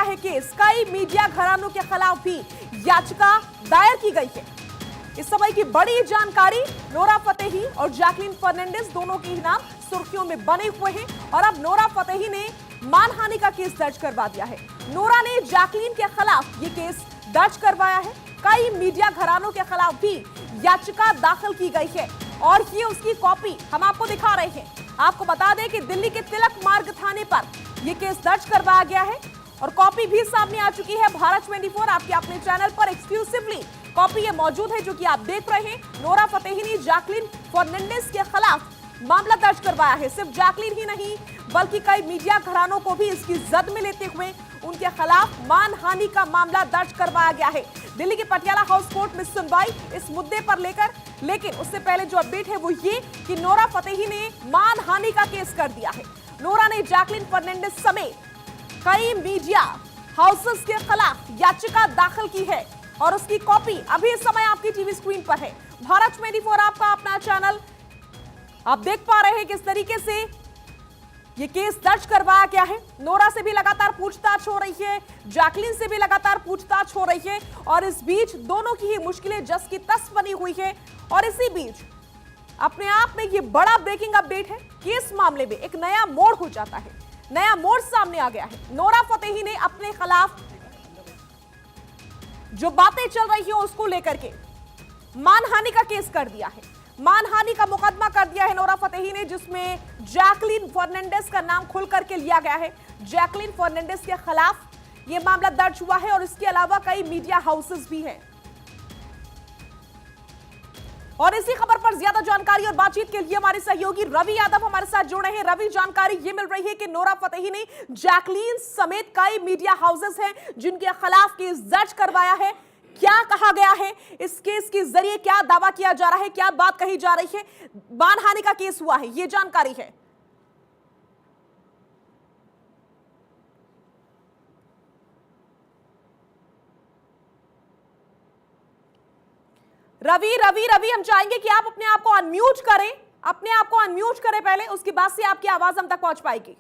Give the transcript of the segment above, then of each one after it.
है केस। कई मीडिया घरानों के खिलाफ भी याचिका दायर की गई है। इस समय की बड़ी जानकारी, नोरा फतेही और जैकलीन फर्नांडिस दोनों के नाम सुर्खियों में बने हुए हैं और अब नोरा फतेही ने मानहानि का केस दर्ज करवा दिया है। नोरा ने जैकलीन के खिलाफ ये केस दर्ज करवाया है। कई मीडिया घरानों के खिलाफ भी याचिका दाखिल की गई है और ये उसकी कॉपी हम आपको दिखा रहे हैं। आपको बता दें कि दिल्ली के तिलक मार्ग थाने पर यह केस दर्ज करवाया गया है और कॉपी भी सामने आ चुकी है। भारत 24 आपके अपने चैनल पर एक्सक्लूसिवली कॉपी ये मौजूद है जो कि आप देख रहे हैं। नोरा फतेही ने जैकलीन फर्नांडिस के खिलाफ मामला दर्ज करवाया है। सिर्फ जैकलीन ही नहीं बल्कि कई मीडिया घरानों को भी इसकी जद में लेते हुए उनके खिलाफ मानहानि का मामला दर्ज करवाया गया है। दिल्ली के पटियाला हाउस कोर्ट में सुनवाई इस मुद्दे पर लेकर, लेकिन उससे पहले जो अपडेट है वो ये कि नोरा फतेही ने मानहानि का केस कर दिया है। नोरा ने जैकलीन फर्नांडिस समेत कई मीडिया हाउसेस के खिलाफ याचिका दाखिल की है और उसकी कॉपी अभी इस समय आपकी टीवी स्क्रीन पर है। भारत 24 आपका अपना चैनल, आप देख पा रहे हैं किस तरीके से ये केस दर्ज करवाया गया है। नोरा से भी लगातार पूछताछ हो रही है, जैकलीन से भी लगातार पूछताछ हो रही है और इस बीच दोनों की ही मुश्किलें जस की तस बनी हुई है। और इसी बीच अपने आप में ये बड़ा ब्रेकिंग अपडेट है कि इस मामले में एक नया मोड़ हो जाता है, नया मोड़ सामने आ गया है। नोरा फतेही ने अपने खिलाफ जो बातें चल रही है उसको लेकर के मानहानि का केस कर दिया है, मानहानि का मुकदमा कर दिया है नोरा फतेही ने, जिसमें जैकलीन फर्नांडिस का नाम खुल करके लिया गया है। जैकलीन फर्नांडिस के खिलाफ यह मामला दर्ज हुआ है और इसके अलावा कई मीडिया हाउसेस भी हैं। और इसी खबर पर ज्यादा जानकारी और बातचीत के लिए हमारे सहयोगी रवि यादव हमारे साथ जुड़े हैं। रवि, जानकारी ये मिल रही है कि नोरा फतेही ने जैकलीन समेत कई मीडिया हाउसेस हैं जिनके खिलाफ केस दर्ज करवाया है। क्या कहा गया है इस केस के जरिए, क्या दावा किया जा रहा है, क्या बात कही जा रही है? मानहानि का केस हुआ है, ये जानकारी है। रवि हम चाहेंगे कि आप अपने आप को अनम्यूट करें, अपने आप को अनम्यूट करें पहले, उसके बाद से आपकी आवाज हम तक पहुंच पाएगी।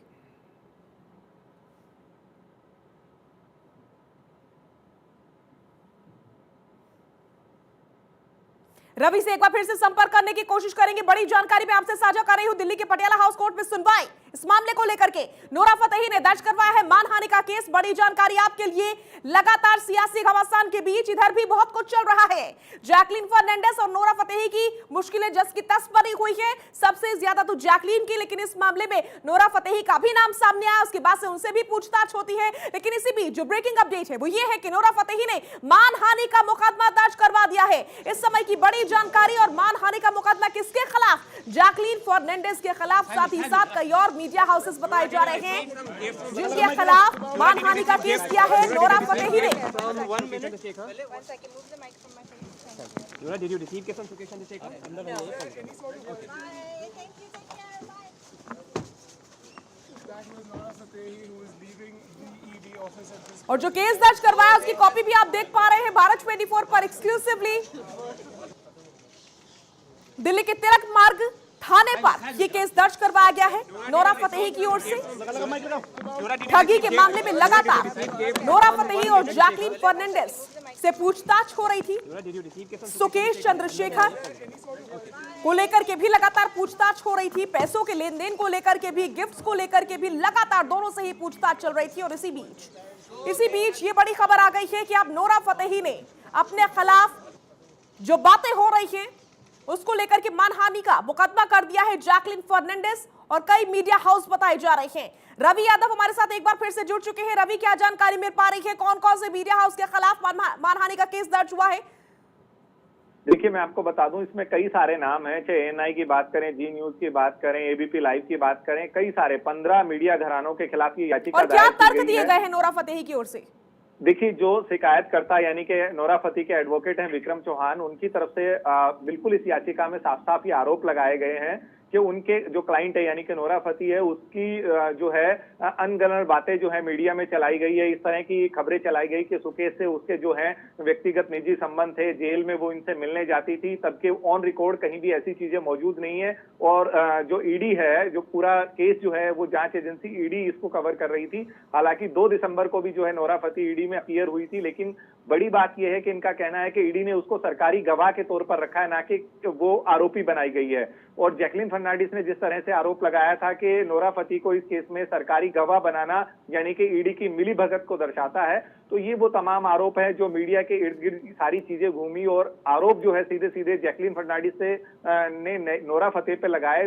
रवि से एक बार फिर से संपर्क करने की कोशिश करेंगे। बड़ी जानकारी मैं आपसे साझा कर रही हूं। दिल्ली के पटियाला हाउस कोर्ट में सुनवाई इस मामले को लेकर के नोरा फतेही ने दर्ज करवाया है मानहानि का केस। बड़ी जानकारी आपके लिए, लगातार सियासी घमासान के बीच इधर भी बहुत कुछ चल रहा है। जैकलीन फर्नांडिस और नोरा फतेही की मुश्किलें जस की तस बनी हुई है, सबसे ज्यादा तो जैकलीन की, लेकिन इस मामले में नोरा फतेही का भी नाम सामने आया, उसके बाद से उनसे भी पूछताछ होती है। लेकिन इसी बीच जो ब्रेकिंग अपडेट है वो ये है कि नोरा फतेही ने मानहानि का मुकदमा दर्ज करवा दिया है। इस समय की बड़ी जानकारी, और मानहानि का मुकदमा किसके खिलाफ? जैकलीन फर्नांडिस के खिलाफ, साथ ही साथ कई और मीडिया हाउसेस बताए जा रहे हैं जिनके खिलाफ मानहानि का केस किया है नोरा फतेही ने। Did you receive case on Sukesh Chandrasekhar? और जो केस दर्ज करवाया उसकी कॉपी भी आप देख पा रहे हैं भारत 24 पर एक्सक्लूसिवली। दिल्ली के तिलक मार्ग थाने पर यह केस दर्ज करवाया गया है नोरा फतेही की ओर से। ठगी के मामले में लगातार नोरा फतेही और जैकलीन फर्नांडिस से पूछताछ हो रही थी। सुकेश चंद्रशेखर को लेकर के भी लगातार पूछताछ हो रही थी, पैसों के लेन देन को लेकर के भी, गिफ्ट्स को लेकर के भी लगातार दोनों से ही पूछताछ चल रही थी। और इसी बीच ये बड़ी खबर आ गई है कि अब नोरा फतेही ने अपने खिलाफ जो बातें हो रही हैं उसको लेकर के मानहानि का मुकदमा कर दिया है जैकलीन फर्नांडिस और कई मीडिया हाउस बताए जा रहे हैं। रवि यादव हमारे साथ एक बार फिर से जुड़ चुके हैं। रवि, क्या जानकारी मिल पा रही है, कौन कौन से मीडिया हाउस के खिलाफ मानहानि का केस दर्ज हुआ है? देखिए, मैं आपको बता दूं, इसमें कई सारे नाम हैं। चाहे एएनआई की बात करें, जी न्यूज की बात करें, एबीपी लाइव की बात करें, कई सारे 15 मीडिया घरानों के खिलाफ ये याचिका और क्या तर्क दिए गए हैं नोरा फतेही की ओर से? देखिए, जो शिकायतकर्ता यानी कि नोरा फतेही के एडवोकेट हैं विक्रम चौहान, उनकी तरफ से बिल्कुल इस याचिका में साफ साफ ये आरोप लगाए गए हैं कि उनके जो क्लाइंट है यानी कि नोरा फतेही है उसकी जो है अनगनर बातें जो है मीडिया में चलाई गई है। इस तरह की खबरें चलाई गई कि सुकेश से उसके जो है व्यक्तिगत निजी संबंध थे, जेल में वो इनसे मिलने जाती थी, तब के ऑन रिकॉर्ड कहीं भी ऐसी चीजें मौजूद नहीं है। और जो ईडी है, जो पूरा केस जो है वो जांच एजेंसी ईडी इसको कवर कर रही थी। हालांकि 2 दिसंबर को भी जो है नोरा फतेही ईडी में अपीयर हुई थी, लेकिन बड़ी बात यह है कि इनका कहना है कि ईडी ने उसको सरकारी गवाह के तौर पर रखा है, ना कि वो आरोपी बनाई गई है। और जैकलिन फर्नांडिस ने जिस तरह से आरोप लगाया था कि नोरा फतेही को इस केस में सरकारी गवाह बनाना यानी कि ईडी की मिलीभगत को दर्शाता है, तो ये वो तमाम आरोप है जो मीडिया के इर्द गिर्द सारी चीजें घूमी और आरोप जो है सीधे सीधे जैकलिन फर्नांडिस से ने नोरा फतेही पे लगाए।